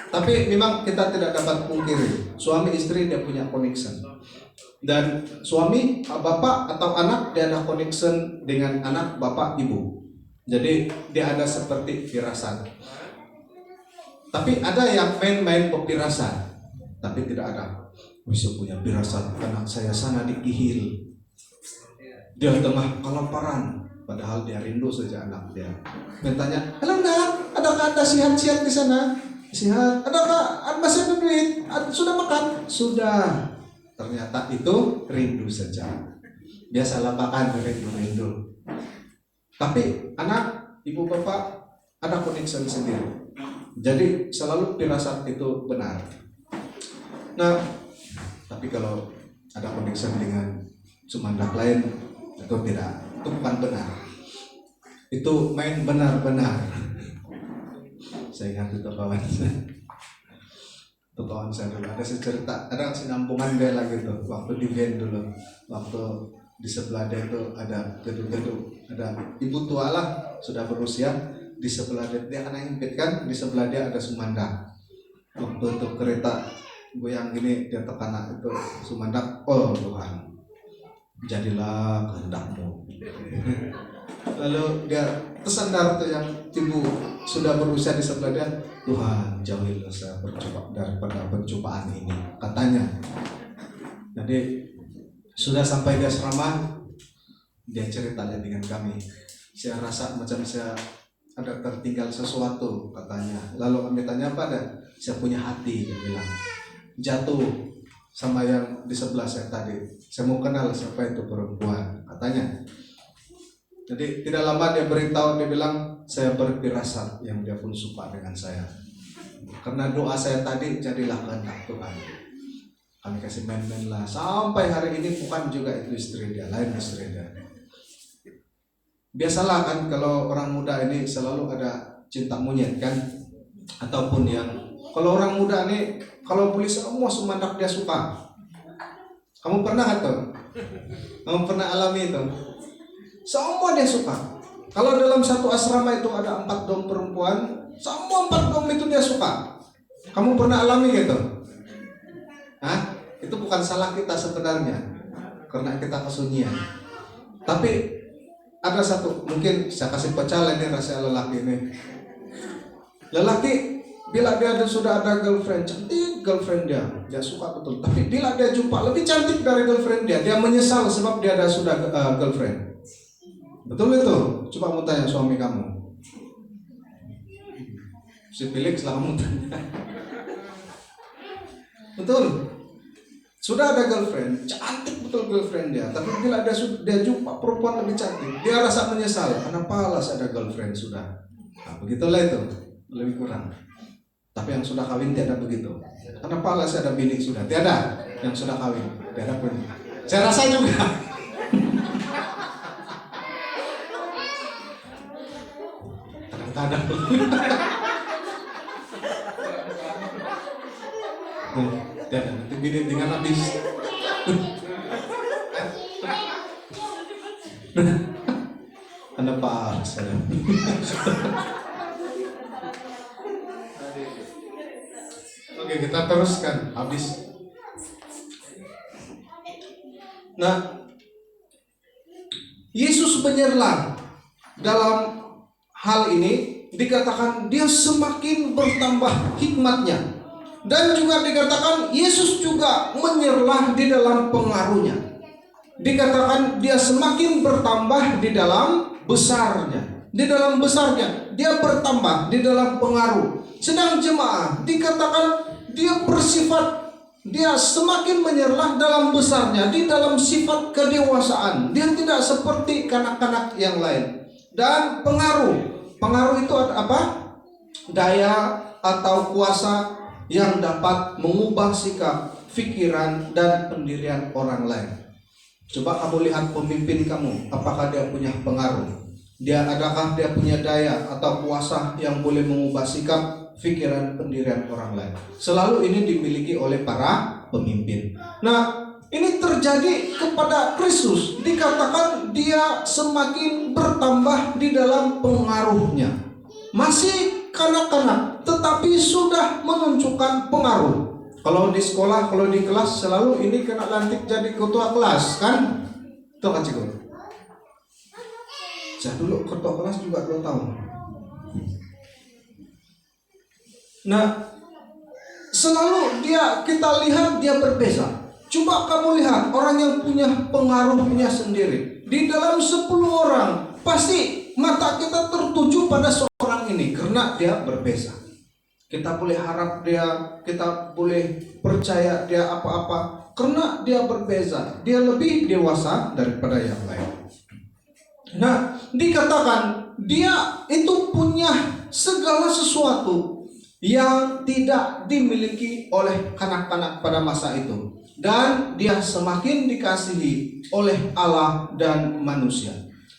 Tapi memang kita tidak dapat pungkiri suami istri dia punya connection, dan suami bapak atau anak dia ada connection dengan anak bapak ibu. Jadi dia ada seperti firasat. Tapi ada yang main-main berfirasat, tapi tidak ada. Bisa punya firasat anak saya sana di Kihil, dia tengah kelaparan, padahal dia rindu saja anak dia. Bertanya, halo nak, adakah ada sihat-sihat di sana? Sihat. Adakah masih ada duit? Sudah makan? Sudah. Ternyata itu rindu saja. Biasalah makan rindu. Tapi anak, ibu bapak ada connection sendiri. Jadi selalu firasat itu benar. Nah, tapi kalau ada connection dengan sumandak lain itu tidak, itu bukan benar. Itu main benar-benar. Saya ingat itu kawan saya dulu ada cerita, ada sinampungan dia lagi tuh waktu di band dulu, waktu di sebelah dia itu ada gedung-gedung, ada ibu tua lah sudah berusia, di sebelah dia anak impit kan, di sebelah dia ada sumandak. Waktu untuk kereta goyang gini dia tekan itu sumandak, oh Tuhan jadilah kehendakmu. Lalu dia tersandar tuh yang ibu sudah berusia di sebelah dia, Tuhan jauhilah saya daripada pencobaan ini, katanya. Jadi sudah sampai di asrama, dia cerita dengan kami, saya rasa macam saya ada tertinggal sesuatu, katanya. Lalu kami tanya apa ada? Saya punya hati, dia bilang, jatuh sama yang di sebelah saya tadi. Saya mau kenal siapa itu perempuan, katanya. Jadi tidak lama dia beritahu, dia bilang saya berfirasat yang dia pun suka dengan saya. Karena doa saya tadi jadilah kehendak Tuhan. Kami kasih main-main lah. Sampai hari ini bukan juga itu istri dia, lain istri dia. Biasalah kan kalau orang muda ini selalu ada cinta monyet kan, ataupun yang kalau orang muda ini kalau boleh semua sumandak dia suka. Kamu pernah atau? Kamu pernah alami itu? Semua dia suka. Kalau dalam satu asrama itu ada 4 dom perempuan, semua 4 dom itu dia suka. Kamu pernah alami gitu? Hah? Itu bukan salah kita sebenarnya, karena kita kesunyian. Tapi ada satu, mungkin saya kasih pecah ini rasa lelaki ini. Lelaki bila dia sudah ada girlfriend, cantik girlfriend dia suka betul. Tapi bila dia jumpa lebih cantik dari girlfriend dia menyesal sebab dia ada sudah girlfriend. Betul itu? Coba mau tanya suami kamu. Si Felix lah kamu tanya. Betul. Sudah ada girlfriend, cantik betul girlfriend dia. Tapi bila dia jumpa perempuan lebih cantik, dia rasa menyesal. Kenapa lah ada girlfriend sudah? Nah, begitulah itu, lebih kurang. Tapi yang sudah kawin tidak begitu. Kenapa lah ada bini sudah? Tiada. Yang sudah kawin, tiada pun. Saya rasa juga. kadang. Nanti gini dengan habis. Anda Pak saya. Oke, kita teruskan habis. Nah, Yesus menyerlah dalam hal ini, dikatakan dia semakin bertambah hikmatnya, dan juga dikatakan Yesus juga menyerlah di dalam pengaruhnya. Dikatakan dia semakin bertambah di dalam besarnya. Di dalam besarnya dia bertambah di dalam pengaruh. Sedang jemaah dikatakan dia bersifat, dia semakin menyerlah dalam besarnya, di dalam sifat kedewasaan. Dia tidak seperti kanak-kanak yang lain. Dan pengaruh itu apa? Daya atau kuasa yang dapat mengubah sikap, pikiran, dan pendirian orang lain. Coba kamu lihat pemimpin kamu, apakah dia punya pengaruh? Adakah dia punya daya atau kuasa yang boleh mengubah sikap, pikiran, pendirian orang lain? Selalu ini dimiliki oleh para pemimpin. Nah, ini terjadi kepada Kristus. Dikatakan dia semakin bertambah di dalam pengaruhnya. Masih kanak-kanak, tetapi sudah menunjukkan pengaruh. Kalau di sekolah, kalau di kelas, selalu ini kena lantik jadi ketua kelas, kan? Itu kan cikgu. Saya dulu ketua kelas juga 2 tahun. Nah, selalu kita lihat dia berbeza. Coba kamu lihat orang yang punya pengaruhnya sendiri. Di dalam 10 orang, pasti mata kita tertuju pada seorang ini karena dia berbeza. Kita boleh harap dia, kita boleh percaya dia apa-apa karena dia berbeza. Dia lebih dewasa daripada yang lain. Nah, dikatakan dia itu punya segala sesuatu yang tidak dimiliki oleh kanak-kanak pada masa itu. Dan dia semakin dikasihi oleh Allah dan manusia.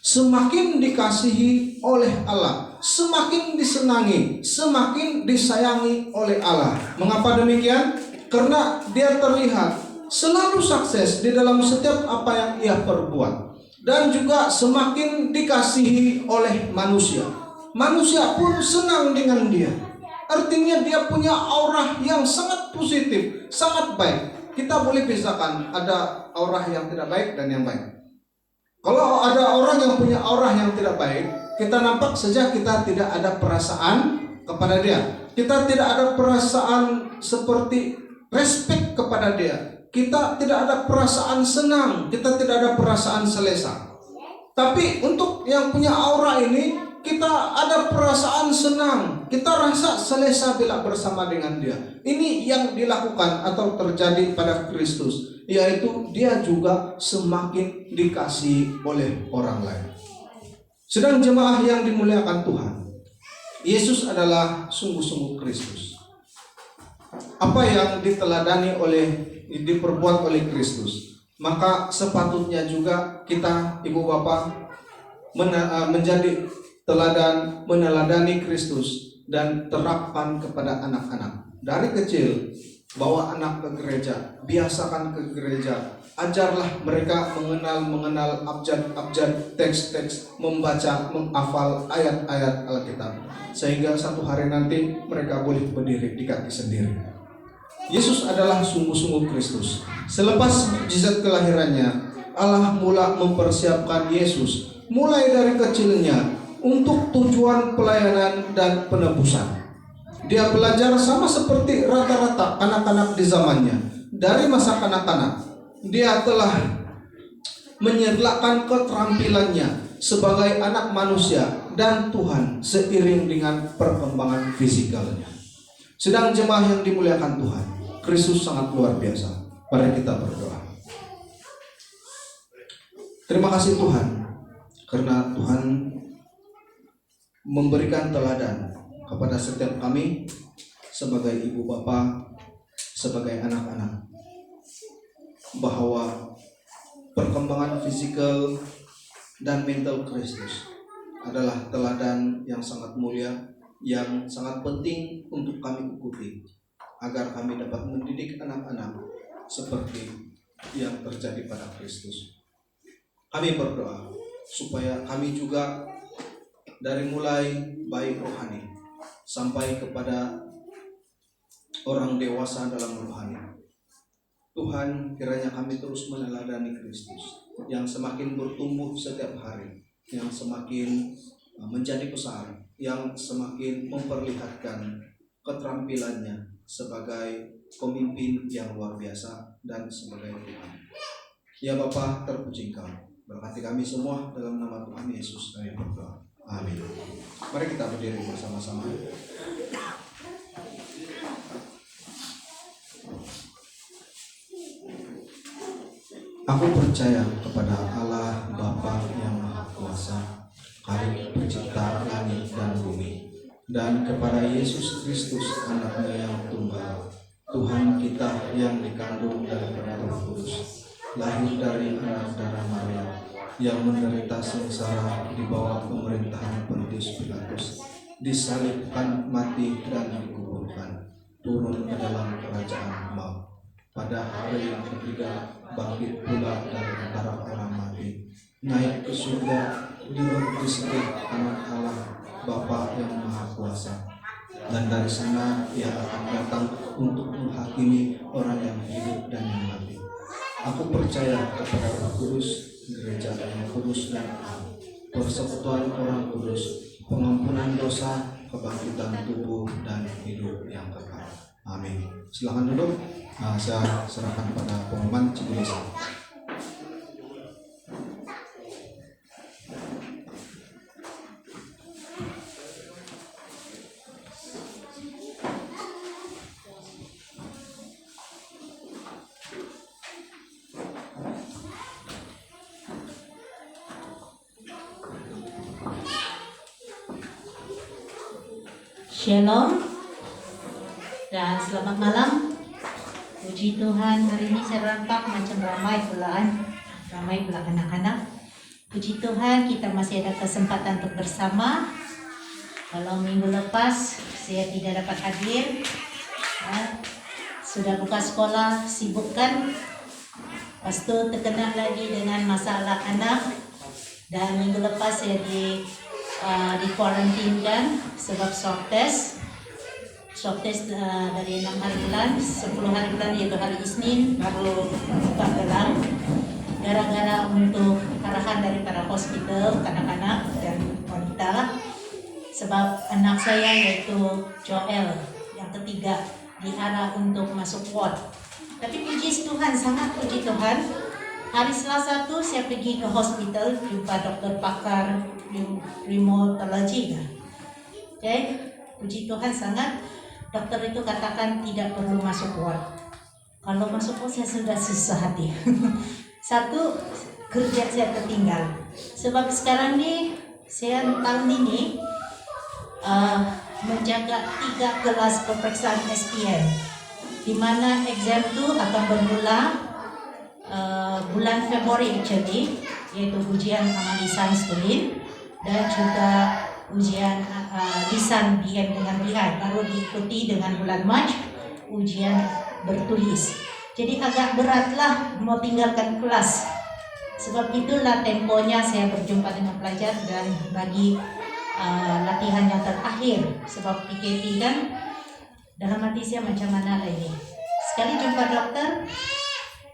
Semakin dikasihi oleh Allah, semakin disenangi, semakin disayangi oleh Allah. Mengapa demikian? Karena dia terlihat selalu sukses di dalam setiap apa yang ia perbuat. Dan juga semakin dikasihi oleh manusia. Manusia pun senang dengan dia. Artinya dia punya aura yang sangat positif, sangat baik. Kita boleh pisahkan ada aura yang tidak baik dan yang baik. Kalau ada orang yang punya aura yang tidak baik, kita nampak saja kita tidak ada perasaan kepada dia. Kita tidak ada perasaan seperti respect kepada dia. Kita tidak ada perasaan senang, kita tidak ada perasaan selesa. Tapi untuk yang punya aura ini, kita ada perasaan senang, kita rasa selesa bila bersama dengan dia. Ini yang dilakukan atau terjadi pada Kristus, yaitu dia juga semakin dikasihi oleh orang lain. Sedang jemaah yang dimuliakan Tuhan, Yesus adalah sungguh-sungguh Kristus. Apa yang diperbuat oleh Kristus, maka sepatutnya juga kita, ibu bapak, menjadi teladan, meneladani Kristus dan terapkan kepada anak-anak. Dari kecil, bawa anak ke gereja, biasakan ke gereja, ajarlah mereka mengenal abjad, teks-teks, membaca, menghafal ayat-ayat Alkitab, sehingga satu hari nanti mereka boleh berdiri di kaki sendiri. Yesus adalah sungguh-sungguh Kristus. Selepas mukjizat kelahirannya, Allah mula mempersiapkan Yesus mulai dari kecilnya untuk tujuan pelayanan dan penebusan. Dia belajar sama seperti rata-rata anak-anak di zamannya. Dari masa kanak-kanak, dia telah menyerlakan keterampilannya sebagai anak manusia dan Tuhan seiring dengan perkembangan fisikalnya. Sedang jemaah yang dimuliakan Tuhan, Kristus sangat luar biasa. Mari kita berdoa. Terima kasih Tuhan, karena Tuhan memberikan teladan kepada setiap kami sebagai ibu bapa, sebagai anak-anak, bahwa perkembangan fisikal dan mental Kristus adalah teladan yang sangat mulia, yang sangat penting untuk kami ikuti, agar kami dapat mendidik anak-anak seperti yang terjadi pada Kristus. Kami berdoa supaya kami juga dari mulai baik rohani sampai kepada orang dewasa dalam rohani, Tuhan, kiranya kami terus meneladani Kristus yang semakin bertumbuh setiap hari, yang semakin menjadi besar, yang semakin memperlihatkan keterampilannya sebagai pemimpin yang luar biasa dan sebagai Tuhan. Ya Bapa, terpuji Engkau. Berkati kami semua dalam nama Tuhan Yesus kami berdoa. Amin. Mari kita berdiri bersama-sama. Aku percaya kepada Allah Bapa yang Maha Kuasa, Khalik Pencipta langit dan bumi, dan kepada Yesus Kristus Anaknya yang tunggal, Tuhan kita yang dikandung dari Roh Kudus, lahir dari anak darah Maria, yang menderita sengsara di bawah pemerintahan Pontius Pilatus, disalibkan, mati dan dikuburkan, turun ke dalam kerajaan maut. Pada hari yang ketiga bangkit pula dari antara orang mati, naik ke surga, duduk di sebelah kanan Allah Bapa yang Maha Kuasa, dan dari sana Ia akan datang untuk menghakimi orang yang hidup dan yang mati. Aku percaya kepada Roh Kudus, gereja yang kudus dan am, persekutuan orang kudus, pengampunan dosa, kebangkitan tubuh dan hidup yang kekal. Amin. Silakan duduk. Saya serahkan pada pengumuman Cibulis. Shalom dan selamat malam. Puji Tuhan, hari ini saya rampak macam ramai pula anak-anak. Puji Tuhan, kita masih ada kesempatan untuk bersama. Kalau minggu lepas saya tidak dapat hadir, sudah buka sekolah, sibuk kan. Lepas itu terkena lagi dengan masalah anak, dan minggu lepas saya di kuarantinkan sebab swab test dari 6 hari bulan, 10 hari bulan yaitu hari Isnin baru buka gelang, gara-gara untuk arahan daripada hospital kanak-kanak dan wanita, sebab anak saya yaitu Joel yang ketiga diarah untuk masuk ward. Tapi puji Tuhan, sangat puji Tuhan, hari Selasa tu saya pergi ke hospital jumpa dokter pakar rheumatologi. Okay, puji Tuhan sangat. Dokter itu katakan tidak perlu masuk ward. Kalau masuk ward saya sudah susah hati. Satu, kerja saya tertinggal. Sebab sekarang ni saya tahun ini menjaga 3 kelas peperiksaan SPM, di mana exam tu akan bermula bulan Februari actually, yaitu ujian amali sains tulis dan juga ujian lisan BM dengan BI, baru diikuti dengan bulan Mac ujian bertulis. Jadi agak beratlah mau tinggalkan kelas. Sebab itulah temponya saya berjumpa dengan pelajar dan bagi latihan yang terakhir. Sebab PKP kan, dalam hati saya macam mana lah ini. Sekali jumpa dokter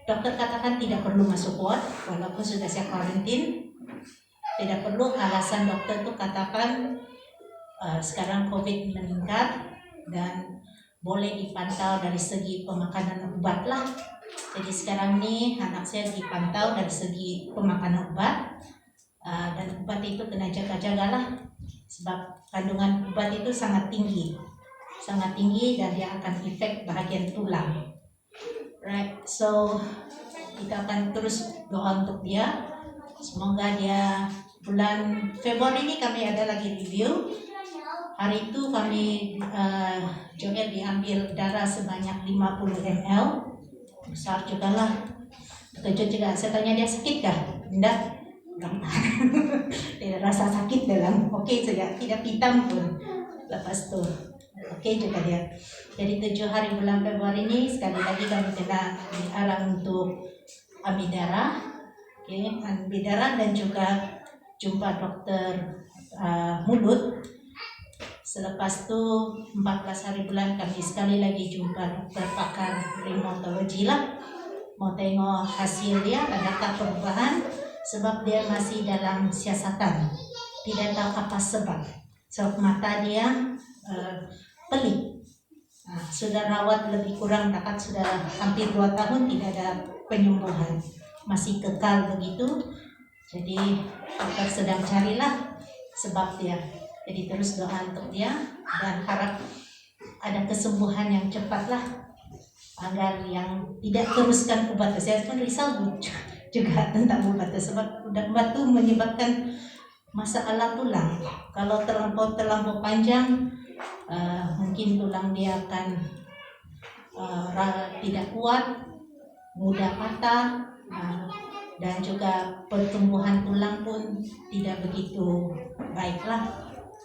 katakan tidak perlu masuk ward walaupun sudah saya karantin. Tidak perlu, alasan dokter itu katakan sekarang COVID meningkat dan boleh dipantau dari segi pemakanan obat lah. Jadi sekarang ni anak saya dipantau dari segi pemakanan obat, dan obat itu kena jaga-jagalah sebab kandungan obat itu sangat tinggi dan dia akan efek bahagian tulang. Right, so kita akan terus doa untuk dia. Semoga dia bulan Februari ini kami ada lagi review. Hari itu kami Joel diambil darah sebanyak 50 ml. Besar juga lah. Terkejut juga. Saya tanya dia sakit kah? Tidak. gampang. Tidak rasa sakit dalam oke saja, tidak pitam pun. Lepas tu oke juga dia. Jadi 7 hari bulan Februari ini sekali lagi kami kena diarang untuk ambil darah, ambil darah dan juga jumpa dokter mulut. Selepas tu 14 hari bulan kami sekali lagi jumpa dokter pakar rheumatologi lah, mau tengok hasil dia adakah perubahan, sebab dia masih dalam siasatan, tidak tahu apa sebab. Sebab mata dia pelik. Sudah rawat lebih kurang dapat sudah hampir 2 tahun tidak ada penyembuhan, masih kekal begitu. Jadi dokter sedang carilah sebab dia. Jadi terus doa untuk dia dan harap ada kesembuhan yang cepatlah, agar yang tidak teruskan obat. Saya pun risau juga tentang obat sebab obat itu menyebabkan masalah tulang. Kalau terlampau panjang, mungkin tulang dia akan tidak kuat, mudah patah, dan juga pertumbuhan tulang pun tidak begitu baiklah.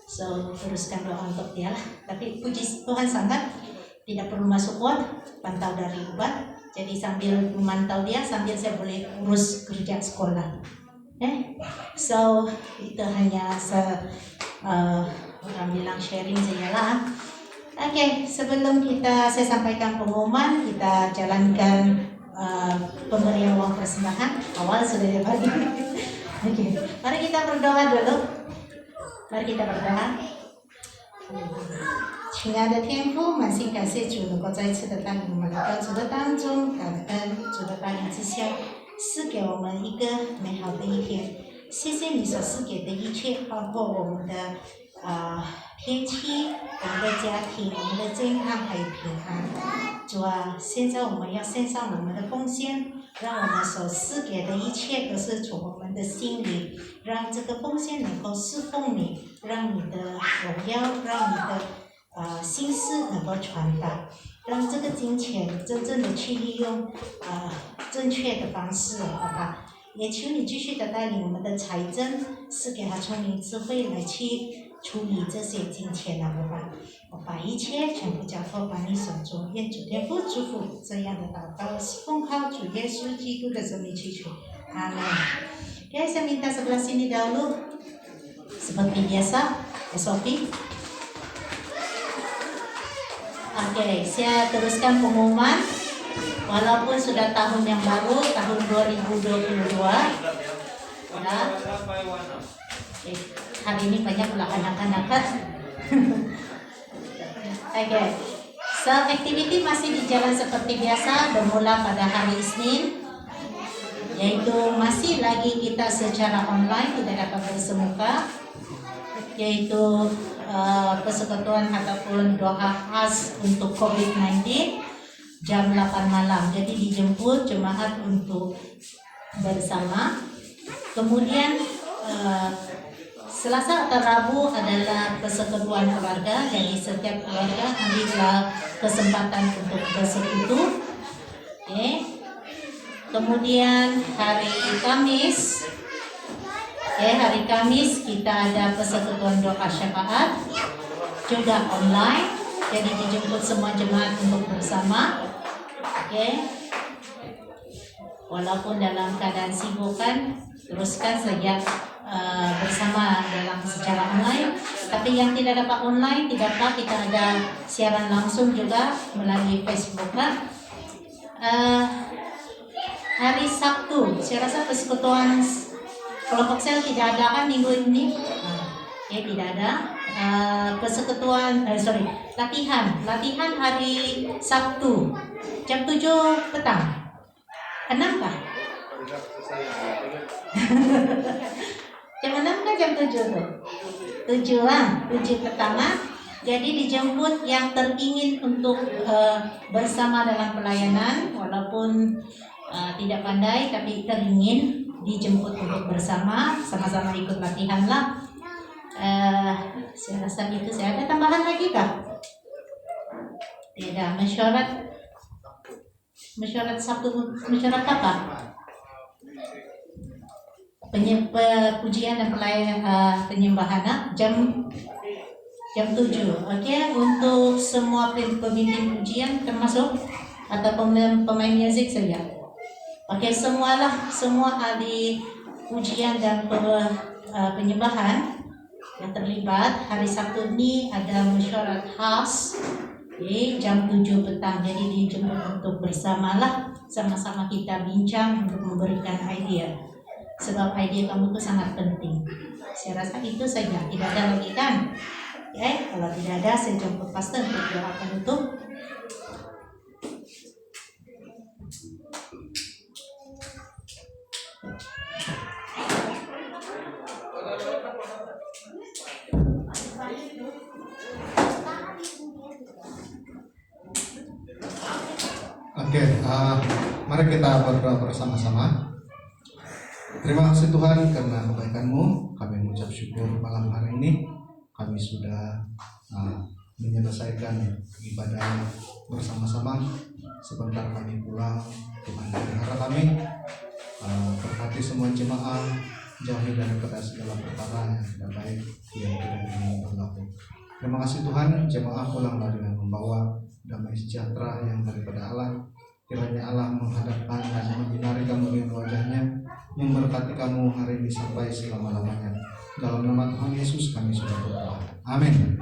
So teruskan doa untuk dia lah. Tapi puji Tuhan sangat tidak perlu masuk ward, pantau dari obat. Jadi sambil memantau dia, sambil saya boleh urus kerja sekolah. So itu hanya orang bilang sharing saya lah. Oke, sebelum saya sampaikan pengumuman, kita jalankan pemberian uang persembahan. Awal sudah dibagi. Oke, mari kita berdoa dulu. Mari kita berdoa. 亲爱的天父，满心感谢主能够再一次的带领我们来到主的当中，感恩主的带领之下，赐给我们一个美好的一天。谢谢你所赐给的一切，包括我们的天气、我们的家庭、我们的健康还有平安。主啊，现在我们要献上我们的奉献，让我们所赐给的一切都是从我们的心里，让这个奉献能够侍奉你，让你的荣耀，让你的心思能够传达，让这个金钱真正的去利用正确的方式，好吧？也求你继续的带领我们的财政，赐给他聪明智慧来去处理这些金钱啊，爸爸。我把一切全部交托把你手中，愿主天父祝福这样的祷告，是奉靠主耶稣基督的生命祈求，阿门。Oke, saya minta sebelah sini dahulu, seperti biasa, SOP. Oke, saya teruskan pengumuman. Walaupun sudah tahun yang baru, tahun 2022. Hari ini banyak pula anak-anak. Oke, so activity masih dijalan seperti biasa, bermula pada hari Isnin, yaitu masih lagi kita secara online, tidak dapat bersemuka, yaitu persekutuan ataupun doa khas untuk COVID-19 jam 8 malam. Jadi dijemput jemaat untuk bersama. Kemudian Selasa atau Rabu adalah persekutuan keluarga, jadi setiap keluarga ambillah kesempatan untuk bersekutu. Kemudian hari Kamis, hari Kamis kita ada persekutuan doa syafaat juga online, jadi dijemput semua jemaat untuk bersama. Walaupun dalam keadaan sibuk kan, teruskan saja bersama dalam secara online. Tapi yang tidak dapat online, tidak apa, kita ada siaran langsung juga melalui Facebook kan. Hari Sabtu, saya rasa persekutuan kelompok sel tidak ada kan minggu ini. Tidak ada. Persekutuan, latihan hari Sabtu jam 7 petang. 6 kah? Jam 6 kah jam 7 tuh? 7 pertama. Jadi dijemput yang teringin untuk bersama dalam pelayanan, walaupun tidak pandai tapi teringin dijemput untuk bersama, sama-sama ikut latihan lah. Saya rasa itu. Saya ada tambahan lagi kah? Tidak. Mesyuarat Sabtu, mesyuarat apa? pujian dan penyembahan jam 7. Oke, untuk semua pemimpin pujian termasuk atau pemain musik saja. Oke, semua ahli pujian dan penyembahan yang terlibat hari Sabtu ini ada mesyuarat khas jam 7 petang. Jadi dijemput untuk bersamalah sama-sama kita bincang untuk memberikan idea. Sebab ide kamu itu sangat penting. Saya rasa itu saja. Tidak ada lagi kan? Oke, kalau tidak ada saya jemput pastor untuk doa penutup. Oke, mari kita berdoa bersama-sama. Terima kasih Tuhan karena kebaikan-Mu. Kami mengucap syukur malam hari ini. Kami sudah menyelesaikan ibadah bersama-sama. Sebentar kami pulang kepada negara kami. Berkati semua jemaah, jauhi daripada segala perkara yang tidak baik yang tidak ingin berlaku. Terima kasih Tuhan, jemaah pulanglah dengan membawa damai sejahtera yang daripada Allah. Kiranya Allah menghadapkan dan menyinari kamu dengan wajahnya, memberkati kamu hari ini sampai selama-lamanya. Dalam nama Tuhan Yesus kami sudah berdoa. Amin.